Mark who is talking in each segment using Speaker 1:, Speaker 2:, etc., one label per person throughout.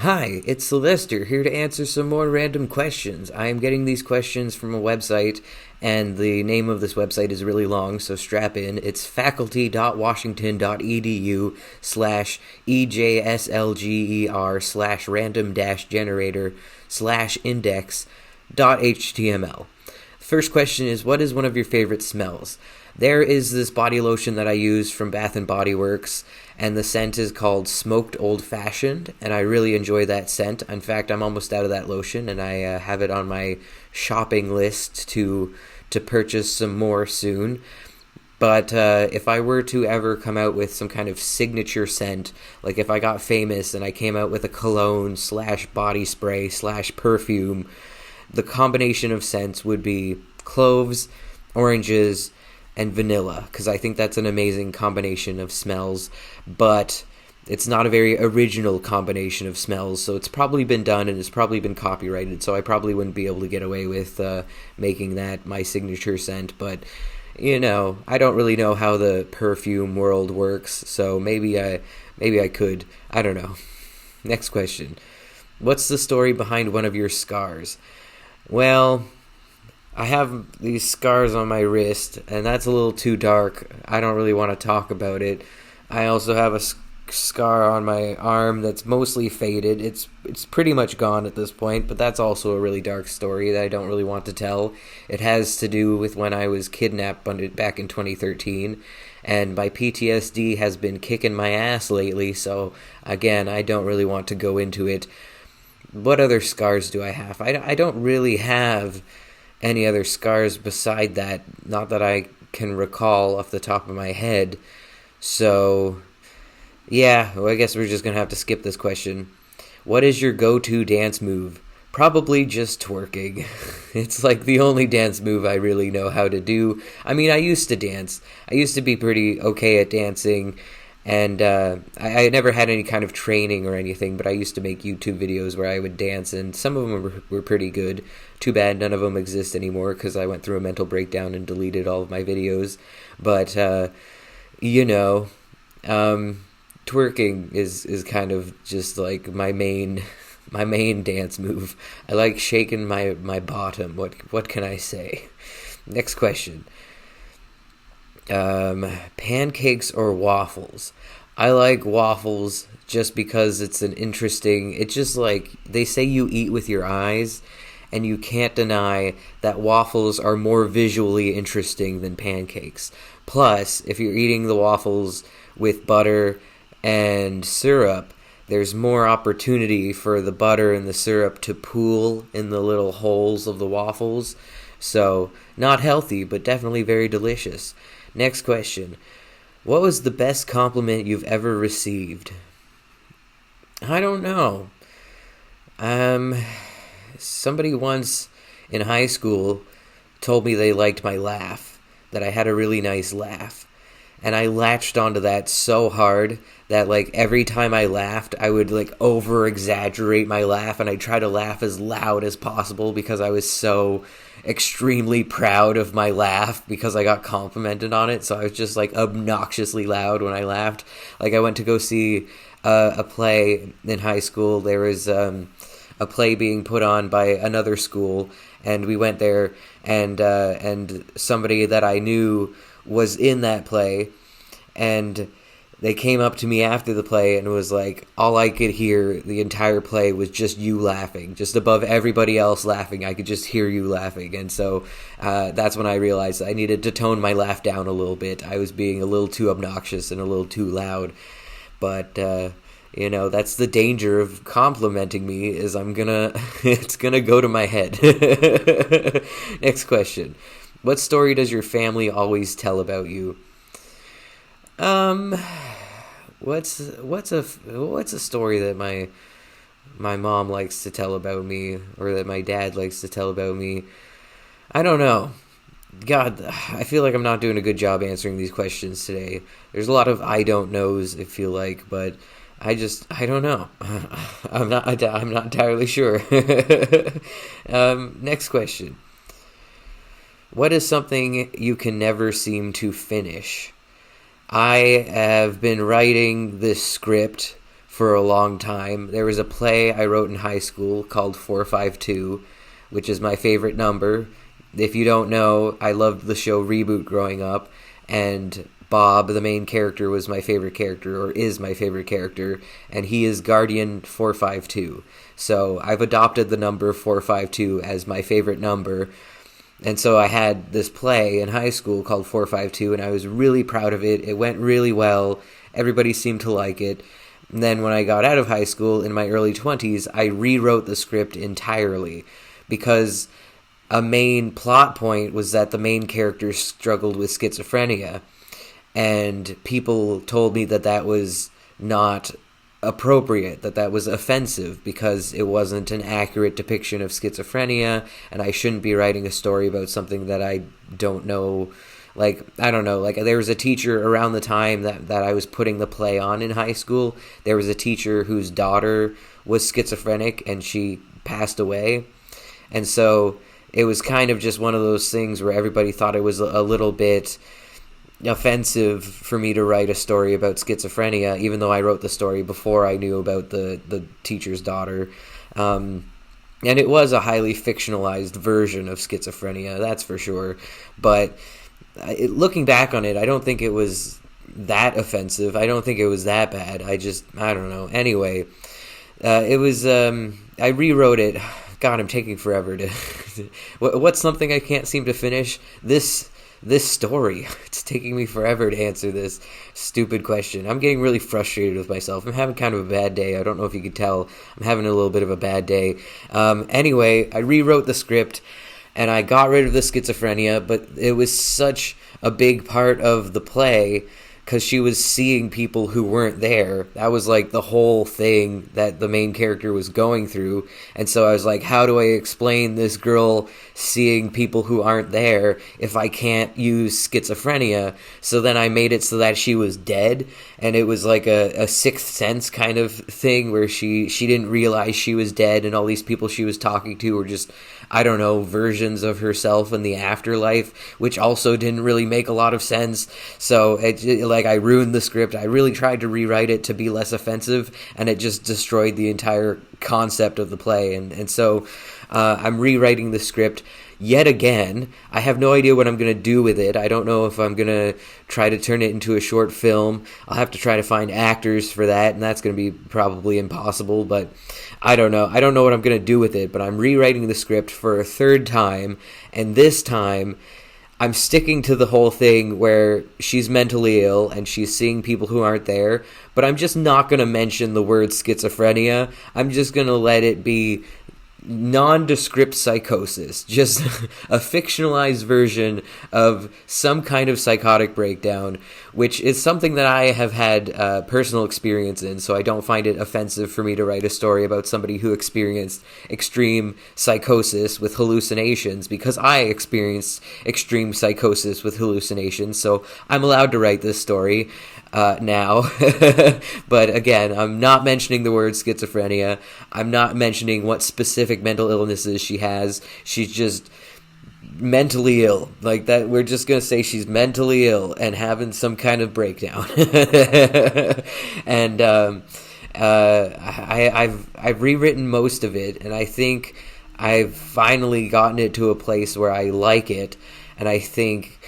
Speaker 1: Hi, it's Sylvester here to answer some more random questions. I am getting these questions from a website, and the name of this website is really long, so strap in. It's faculty.washington.edu slash EJSLGER slash random dash generator slash index dot HTML. First question is, what is one of your favorite smells? There is this body lotion that I use from Bath and Body Works, and the scent is called Smoked Old Fashioned, and I really enjoy that scent. In fact, I'm almost out of that lotion, and I have it on my shopping list to purchase some more soon. But if I were to ever come out with some kind of signature scent, like if I got famous and I came out with a cologne slash body spray slash perfume, the combination of scents would be cloves, oranges, and vanilla, because I think that's an amazing combination of smells, but it's not a very original combination of smells, so it's probably been done and it's probably been copyrighted, so I probably wouldn't be able to get away with making that my signature scent. But I don't really know how the perfume world works, so maybe I could. I don't know. Next question. What's the story behind one of your scars? Well, I have these scars on my wrist, and that's a little too dark. I don't really want to talk about it. I also have a scar on my arm that's mostly faded. It's pretty much gone at this point, but that's also a really dark story that I don't really want to tell. It has to do with when I was kidnapped back in 2013, and my PTSD has been kicking my ass lately, so again, I don't really want to go into it. What other scars do I have? I don't really have any other scars beside that, not that I can recall off the top of my head. So, yeah, well, I guess we're just going to have to skip this question. What is your go-to dance move? Probably just twerking. It's like the only dance move I really know how to do. I mean, I used to dance. I used to be pretty okay at dancing, and I never had any kind of training or anything, but I used to make YouTube videos where I would dance, and some of them were pretty good. Too bad none of them exist anymore, because I went through a mental breakdown and deleted all of my videos. But, twerking is kind of just like my main dance move. I like shaking my bottom. What can I say? Next question. Pancakes or waffles? I like waffles just because it's just like they say you eat with your eyes, and you can't deny that waffles are more visually interesting than pancakes. Plus, if you're eating the waffles with butter and syrup, there's more opportunity for the butter and the syrup to pool in the little holes of the waffles. So, not healthy, but definitely very delicious. Next question. What was the best compliment you've ever received? I don't know. Somebody once in high school told me they liked my laugh, that I had a really nice laugh. And I latched onto that so hard that, like, every time I laughed, I would, like, over-exaggerate my laugh, and I'd try to laugh as loud as possible because I was so extremely proud of my laugh because I got complimented on it. So I was just, like, obnoxiously loud when I laughed. Like, I went to go see a play in high school. There was a play being put on by another school, and we went there, and somebody that I knew was in that play, and they came up to me after the play and was like, all I could hear the entire play was just you laughing, just above everybody else laughing. I could just hear you laughing. And so that's when I realized I needed to tone my laugh down a little bit. I was being a little too obnoxious and a little too loud. But that's the danger of complimenting me, is it's gonna go to my head. Next question. What story does your family always tell about you? What's a story that my mom likes to tell about me, or that my dad likes to tell about me? I don't know. God, I feel like I'm not doing a good job answering these questions today. There's a lot of I don't knows, I feel like, but I don't know. I'm not entirely sure. Next question. What is something you can never seem to finish? I have been writing this script for a long time. There was a play I wrote in high school called 452, which is my favorite number. If you don't know, I loved the show Reboot growing up, and Bob, the main character, was my favorite character, or is my favorite character, and he is Guardian 452. So I've adopted the number 452 as my favorite number. And so I had this play in high school called 452, and I was really proud of it. It went really well. Everybody seemed to like it. And then when I got out of high school in my early 20s, I rewrote the script entirely because a main plot point was that the main character struggled with schizophrenia. And people told me that that was not appropriate, that was offensive because it wasn't an accurate depiction of schizophrenia, and I shouldn't be writing a story about something that I don't know. Like, I don't know, like there was a teacher around the time that I was putting the play on in high school. There was a teacher whose daughter was schizophrenic and she passed away. And so it was kind of just one of those things where everybody thought it was a little bit offensive for me to write a story about schizophrenia, even though I wrote the story before I knew about the teacher's daughter. And it was a highly fictionalized version of schizophrenia, that's for sure. But looking back on it, I don't think it was that offensive. I don't think it was that bad. I don't know. Anyway, it was, I rewrote it. God, I'm taking forever to... What's something I can't seem to finish? This story. It's taking me forever to answer this stupid question. I'm getting really frustrated with myself. I'm having kind of a bad day. I don't know if you could tell. I'm having a little bit of a bad day. Anyway, I rewrote the script, and I got rid of the schizophrenia, but it was such a big part of the play because she was seeing people who weren't there. That was like the whole thing that the main character was going through. And so I was like, how do I explain this girl seeing people who aren't there if I can't use schizophrenia? So then I made it so that she was dead, and it was like a Sixth Sense kind of thing where she didn't realize she was dead, and all these people she was talking to were just, I don't know, versions of herself in the afterlife, which also didn't really make a lot of sense. So I ruined the script. I really tried to rewrite it to be less offensive, and it just destroyed the entire concept of the play. And so I'm rewriting the script yet again. I have no idea what I'm going to do with it. I don't know if I'm going to try to turn it into a short film. I'll have to try to find actors for that, and that's going to be probably impossible, but I don't know. I don't know what I'm going to do with it, but I'm rewriting the script for a third time, and this time I'm sticking to the whole thing where she's mentally ill and she's seeing people who aren't there, but I'm just not going to mention the word schizophrenia. I'm just going to let it be nondescript psychosis, just a fictionalized version of some kind of psychotic breakdown, which is something that I have had personal experience in, so I don't find it offensive for me to write a story about somebody who experienced extreme psychosis with hallucinations, because I experienced extreme psychosis with hallucinations, so I'm allowed to write this story now. But again, I'm not mentioning the word schizophrenia. I'm not mentioning what specific mental illnesses she has. She's just mentally ill. Like that, we're just gonna say she's mentally ill and having some kind of breakdown. And I've rewritten most of it, and I think I've finally gotten it to a place where I like it, and I think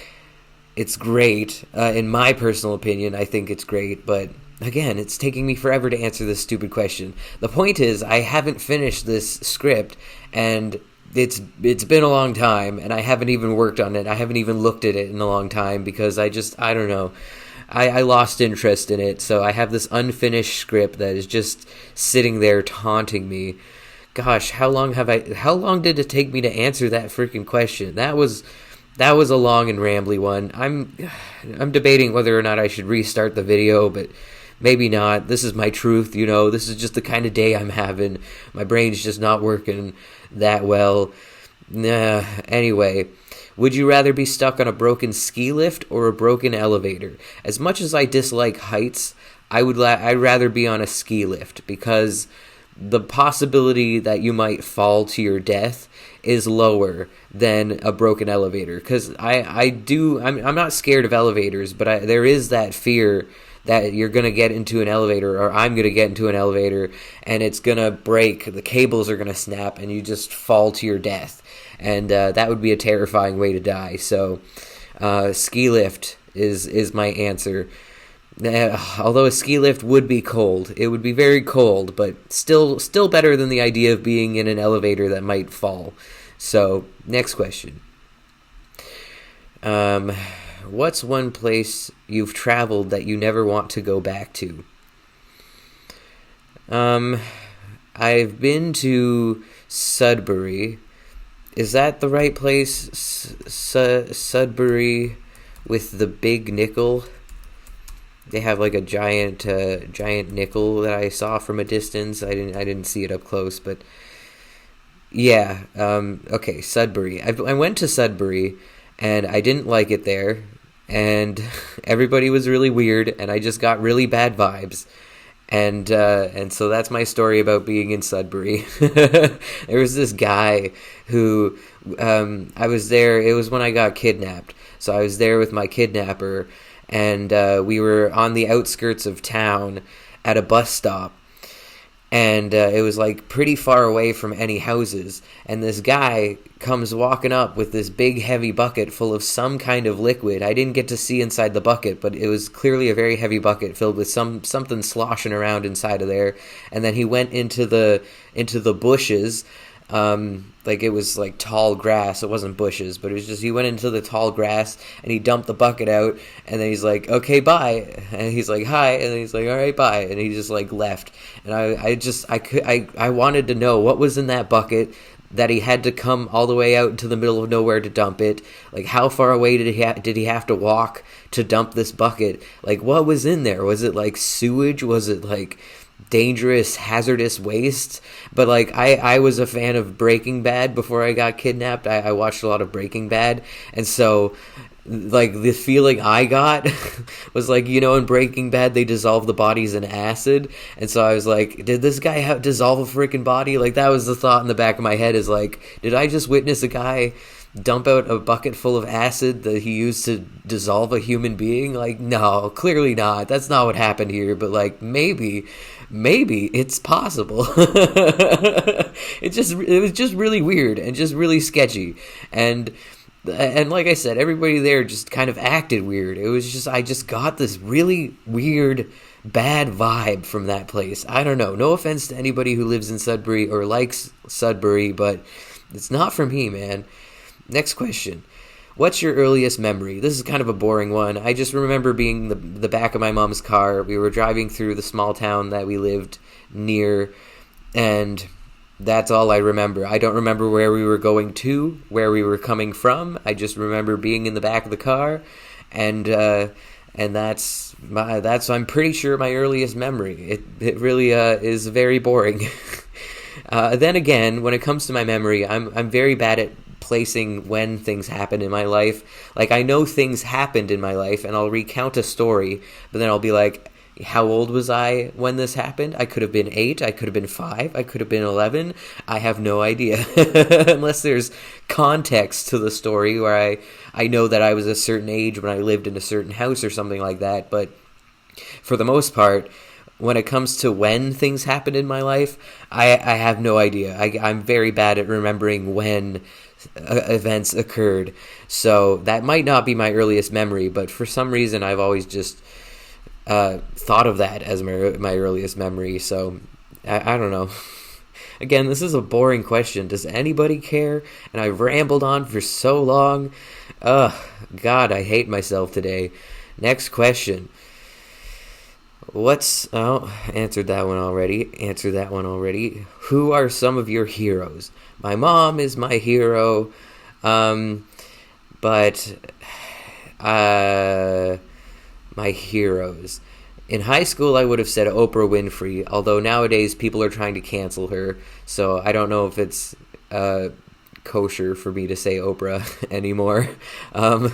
Speaker 1: it's great. In my personal opinion, I think it's great, but again, it's taking me forever to answer this stupid question. The point is, I haven't finished this script, and it's been a long time, and I haven't even worked on it. I haven't even looked at it in a long time because I don't know. I lost interest in it, so I have this unfinished script that is just sitting there taunting me. Gosh, how long did it take me to answer that freaking question? That was a long and rambly one. I'm debating whether or not I should restart the video, but maybe not. This is my truth, This is just the kind of day I'm having. My brain's just not working that well. Anyway, would you rather be stuck on a broken ski lift or a broken elevator? As much as I dislike heights, I'd rather be on a ski lift because the possibility that you might fall to your death is lower than a broken elevator. Because I'm not scared of elevators, but there is that fear that you're going to get into an elevator, or I'm going to get into an elevator, and it's going to break, the cables are going to snap, and you just fall to your death. And that would be a terrifying way to die. So ski lift is my answer. Although a ski lift would be cold. It would be very cold, but still better than the idea of being in an elevator that might fall. So, next question. What's one place you've traveled that you never want to go back to? I've been to Sudbury. Is that the right place? Sudbury with the big nickel? They have like a giant nickel that I saw from a distance. I didn't see it up close, but yeah. Okay, Sudbury. I went to Sudbury, and I didn't like it there, and everybody was really weird, and I just got really bad vibes. And so that's my story about being in Sudbury. There was this guy who I was there. It was when I got kidnapped, so I was there with my kidnapper. And we were on the outskirts of town at a bus stop, and it was like pretty far away from any houses, and this guy comes walking up with this big heavy bucket full of some kind of liquid. I didn't get to see inside the bucket, but it was clearly a very heavy bucket filled with something sloshing around inside of there. And then he went into the bushes. Like it was like tall grass. It wasn't bushes, but it was just, he went into the tall grass and he dumped the bucket out, and then he's like, okay, bye. And he's like, hi. And then he's like, all right, bye. And he just like left. And I wanted to know what was in that bucket that he had to come all the way out into the middle of nowhere to dump it. Like, how far away did he have to walk to dump this bucket? Like, what was in there? Was it like sewage? Was it like dangerous, hazardous waste? But like, I was a fan of Breaking Bad before I got kidnapped. I watched a lot of Breaking Bad, and so like the feeling I got was like, you know, in Breaking Bad they dissolve the bodies in acid, and so I was like, did this guy dissolve a freaking body? Like, that was the thought in the back of my head, is like, did I just witness a guy dump out a bucket full of acid that he used to dissolve a human being? Like, no, clearly not. That's not what happened here, but like, maybe it's possible. It was just really weird and just really sketchy. And like I said, everybody there just kind of acted weird. It was just, I just got this really weird, bad vibe from that place. I don't know. No offense to anybody who lives in Sudbury or likes Sudbury, but it's not for me, man. Next question. What's your earliest memory? This is kind of a boring one. I just remember being the back of my mom's car. We were driving through the small town that we lived near, and that's all I remember. I don't remember where we were going to, where we were coming from. I just remember being in the back of the car, and that's I'm pretty sure my earliest memory. It really is very boring. Then again, when it comes to my memory, I'm very bad at placing when things happened in my life. Like, I know things happened in my life, and I'll recount a story, but then I'll be like, how old was I when this happened? I could have been 8, I could have been 5, I could have been 11. I have no idea. Unless there's context to the story where I know that I was a certain age when I lived in a certain house or something like that. But for the most part, when it comes to when things happened in my life, I have no idea. I'm very bad at remembering when events occurred. So that might not be my earliest memory, but for some reason I've always just thought of that as my earliest memory. So I don't know. Again, this is a boring question. Does anybody care? And I've rambled on for so long. God, I hate myself today. Next question. Answered that one already. Who are some of your heroes? My mom is my hero, but my heroes. In high school, I would have said Oprah Winfrey, although nowadays people are trying to cancel her, so I don't know if it's kosher for me to say Oprah anymore. Am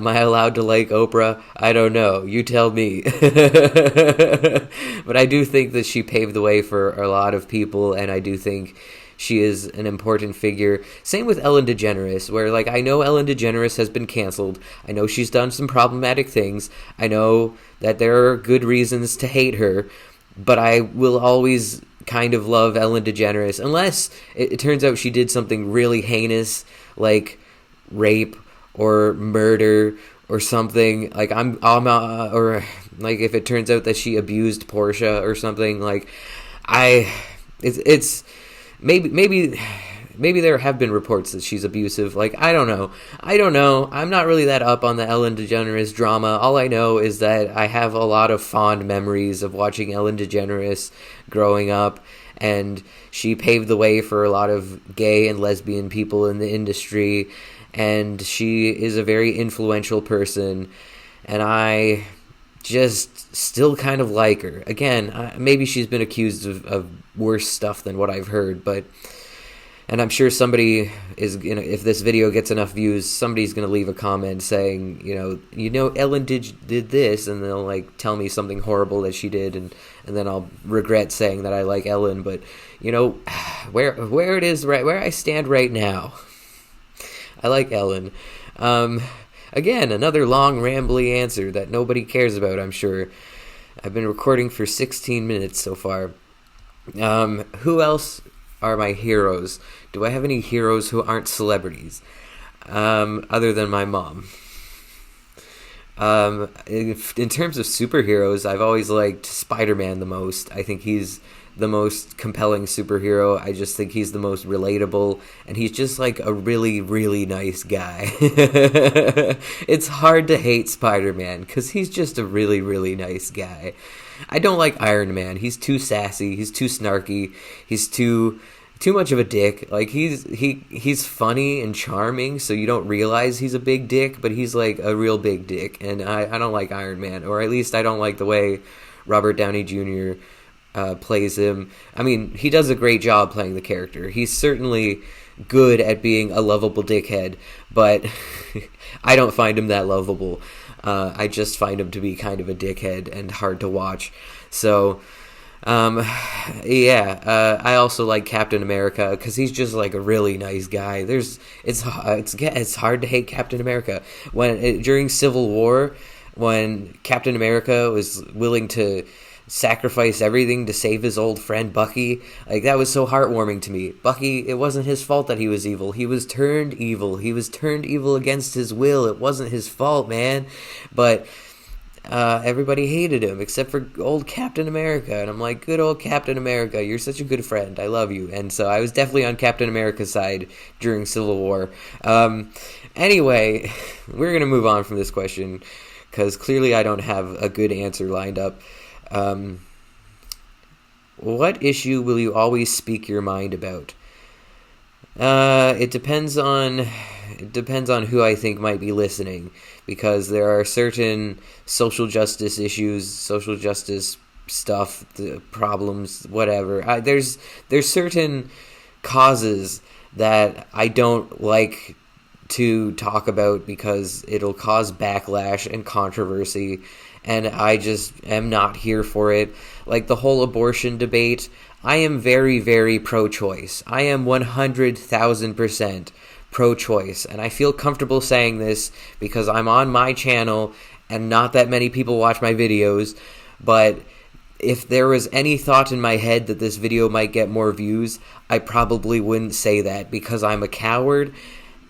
Speaker 1: I allowed to like Oprah? I don't know. You tell me. But I do think that she paved the way for a lot of people, and I do think she is an important figure. Same with Ellen DeGeneres, where, like, I know Ellen DeGeneres has been canceled. I know she's done some problematic things. I know that there are good reasons to hate her, but I will always kind of love Ellen DeGeneres, unless it turns out she did something really heinous, like rape or murder or something. Like, or like if it turns out that she abused Portia or something, like, it's maybe there have been reports that she's abusive. Like, I don't know. I'm not really that up on the Ellen DeGeneres drama. All I know is that I have a lot of fond memories of watching Ellen DeGeneres growing up, and she paved the way for a lot of gay and lesbian people in the industry, and she is a very influential person, and I just still kind of like her. Again, maybe she's been accused of worse stuff than what I've heard, and I'm sure somebody is, if this video gets enough views, somebody's going to leave a comment saying, Ellen did this, and they'll, like, tell me something horrible that she did, and then I'll regret saying that I like Ellen. But, where it is, right where I stand right now, I like Ellen. Again, another long, rambly answer that nobody cares about, I'm sure. I've been recording for 16 minutes so far. Who else are my heroes? Do I have any heroes who aren't celebrities? Other than my mom. In terms of superheroes, I've always liked Spider-Man the most. I think he's the most compelling superhero. I just think he's the most relatable, and he's just, like, a really, really nice guy. It's hard to hate Spider-Man, because he's just a really, really nice guy. I don't like Iron Man. He's too sassy. He's too snarky. He's too much of a dick. Like, he's funny and charming, so you don't realize he's a big dick, but he's, like, a real big dick, and I don't like Iron Man, or at least I don't like the way Robert Downey Jr. Plays him. I mean, he does a great job playing the character. He's certainly good at being a lovable dickhead, but I don't find him that lovable. I just find him to be kind of a dickhead and hard to watch. So, I also like Captain America, because he's just, like, a really nice guy. It's hard to hate Captain America. During Civil War, when Captain America was willing to sacrifice everything to save his old friend Bucky, like, that was so heartwarming to me. Bucky, it wasn't his fault that he was evil. He was turned evil. He was turned evil against his will. It wasn't his fault, man. But everybody hated him except for old Captain America, and I'm like, good old Captain America, you're such a good friend. I love you. And so I was definitely on Captain America's side during Civil War. Anyway, we're gonna move on from this question, because clearly I don't have a good answer lined up. What issue will you always speak your mind about? It depends on who I think might be listening, because there are certain social justice issues, social justice stuff, the problems, whatever. There's certain causes that I don't like to talk about because it'll cause backlash and controversy, and I just am not here for it. Like the whole abortion debate, I am very, very pro-choice. I am 100,000% pro-choice, and I feel comfortable saying this because I'm on my channel and not that many people watch my videos, but if there was any thought in my head that this video might get more views, I probably wouldn't say that, because I'm a coward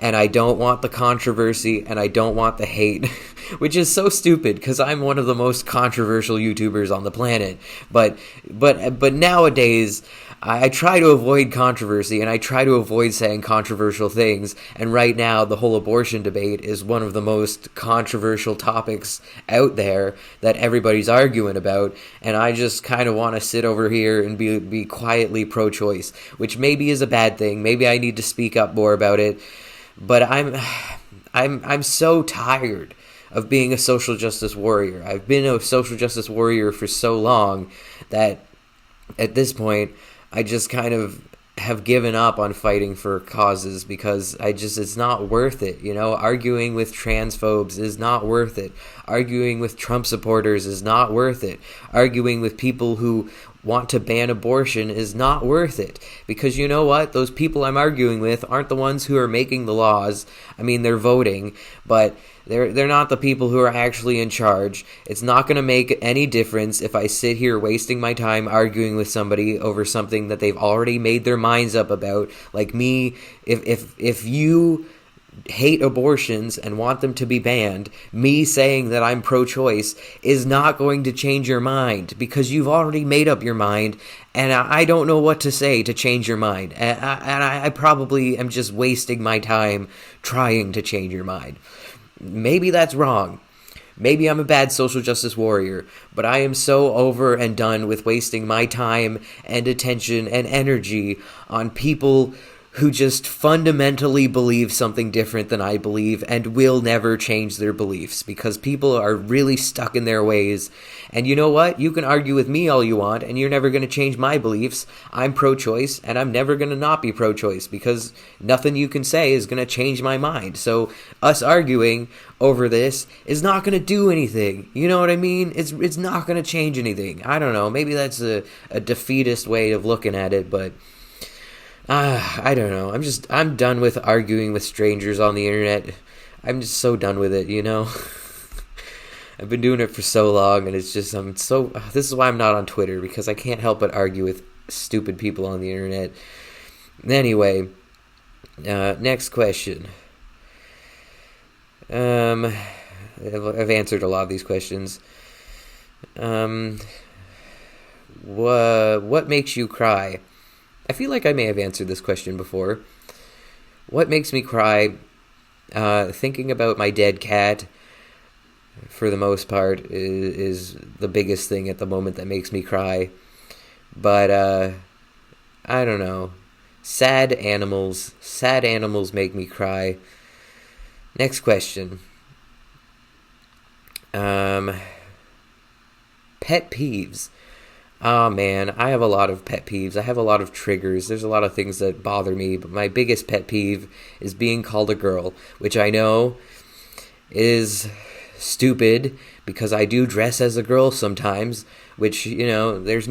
Speaker 1: and I don't want the controversy and I don't want the hate, which is so stupid because I'm one of the most controversial YouTubers on the planet. But nowadays, I try to avoid controversy and I try to avoid saying controversial things. And right now, the whole abortion debate is one of the most controversial topics out there that everybody's arguing about. And I just kind of want to sit over here and be quietly pro-choice, which maybe is a bad thing. Maybe I need to speak up more about it. But I'm so tired of being a social justice warrior. I've been a social justice warrior for so long that at this point I just kind of have given up on fighting for causes because it's not worth it, you know? Arguing with transphobes is not worth it. Arguing with Trump supporters is not worth it. Arguing with people who want to ban abortion is not worth it. Because you know what? Those people I'm arguing with aren't the ones who are making the laws. I mean, they're voting, but they're not the people who are actually in charge. It's not going to make any difference if I sit here wasting my time arguing with somebody over something that they've already made their minds up about. Like me, if you hate abortions and want them to be banned, me saying that I'm pro-choice is not going to change your mind, because you've already made up your mind, and I don't know what to say to change your mind, and I probably am just wasting my time trying to change your mind. Maybe that's wrong. Maybe I'm a bad social justice warrior, but I am so over and done with wasting my time and attention and energy on people who just fundamentally believe something different than I believe and will never change their beliefs, because people are really stuck in their ways. And you know what? You can argue with me all you want, and you're never going to change my beliefs. I'm pro-choice, and I'm never going to not be pro-choice, because nothing you can say is going to change my mind. So us arguing over this is not going to do anything. You know what I mean? It's not going to change anything. I don't know. Maybe that's a defeatist way of looking at it, but I don't know. I'm done with arguing with strangers on the internet. I'm just so done with it, you know? I've been doing it for so long, and it's just, this is why I'm not on Twitter, because I can't help but argue with stupid people on the internet. Anyway, next question. I've answered a lot of these questions. What makes you cry? I feel like I may have answered this question before. What makes me cry? Thinking about my dead cat, for the most part, is the biggest thing at the moment that makes me cry. But, I don't know. Sad animals make me cry. Next question. Pet peeves. Oh man, I have a lot of pet peeves. I have a lot of triggers. There's a lot of things that bother me, but my biggest pet peeve is being called a girl, which I know is stupid, because I do dress as a girl sometimes, which, you know, there's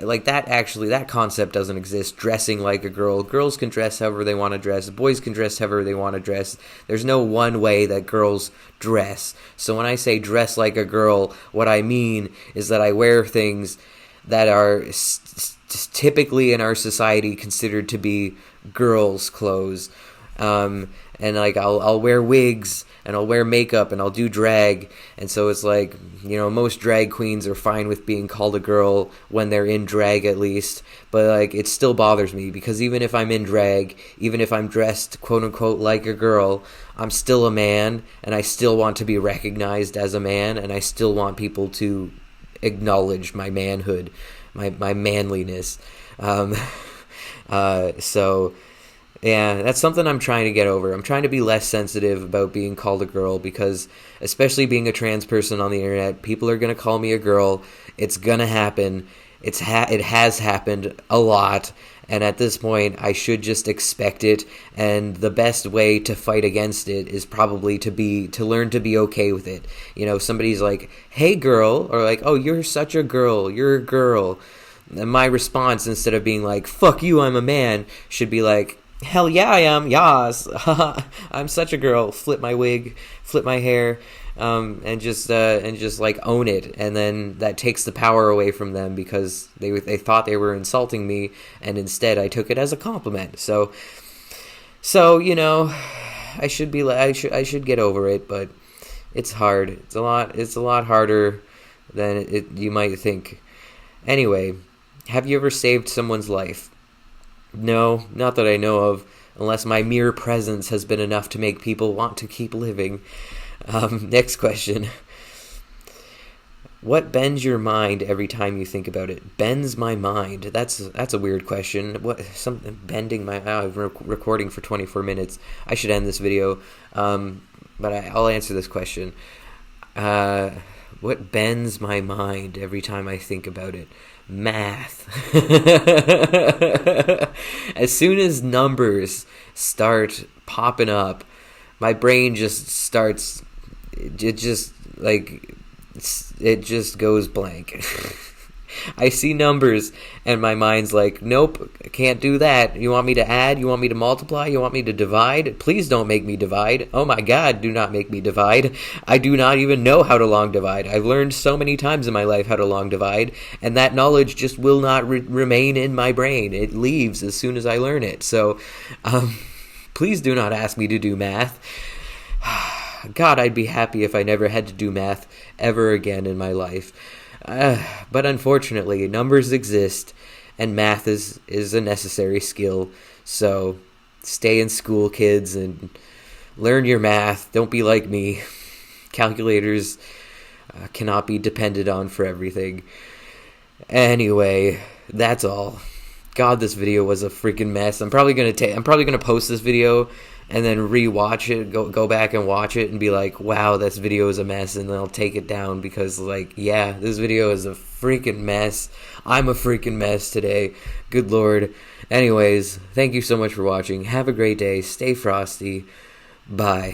Speaker 1: like that concept doesn't exist, dressing like a girl. Girls can dress however they want to dress. Boys can dress however they want to dress. There's no one way that girls dress. So when I say dress like a girl, what I mean is that I wear things that are typically in our society considered to be girls' clothes. And like I'll wear wigs, and I'll wear makeup, and I'll do drag, and so it's like, you know, most drag queens are fine with being called a girl when they're in drag, at least, but like it still bothers me, because even if I'm in drag, even if I'm dressed quote unquote like a girl, I'm still a man, and I still want to be recognized as a man, and I still want people to acknowledge my manhood, my manliness. So yeah, that's something I'm trying to get over. I'm trying to be less sensitive about being called a girl, because especially being a trans person on the internet, people are going to call me a girl. It's going to happen. It has happened a lot, and at this point, I should just expect it, and the best way to fight against it is probably to learn to be okay with it. You know, somebody's like, "Hey girl," or like, "Oh, you're such a girl. You're a girl." And my response, instead of being like, "Fuck you, I'm a man," should be like, "Hell yeah, I am. Yas. I'm such a girl." Flip my wig, flip my hair, and just like own it. And then that takes the power away from them, because they thought they were insulting me, and instead I took it as a compliment. So you know, I should get over it, but it's hard. It's a lot harder than you might think. Anyway, have you ever saved someone's life? No, not that I know of, unless my mere presence has been enough to make people want to keep living. Next question. What bends your mind every time you think about it? Bends my mind. That's a weird question. Something bending my... I've been recording for 24 minutes. I should end this video, but I'll answer this question. What bends my mind every time I think about it? Math. As soon as numbers start popping up, my brain just starts, it just goes blank. I see numbers and my mind's like, nope, I can't do that. You want me to add? You want me to multiply? You want me to divide? Please don't make me divide. Oh my God, do not make me divide. I do not even know how to long divide. I've learned so many times in my life how to long divide, and that knowledge just will not remain in my brain. It leaves as soon as I learn it. So, please do not ask me to do math. God, I'd be happy if I never had to do math ever again in my life. But unfortunately, numbers exist, and math is a necessary skill. So stay in school, kids, and learn your math. Don't be like me. Calculators cannot be depended on for everything. Anyway, that's all. God, this video was a freaking mess. I'm probably gonna post this video and then re-watch it, go back and watch it and be like, wow, this video is a mess, and then I'll take it down because, like, yeah, this video is a freaking mess. I'm a freaking mess today. Good Lord. Anyways, thank you so much for watching. Have a great day. Stay frosty. Bye.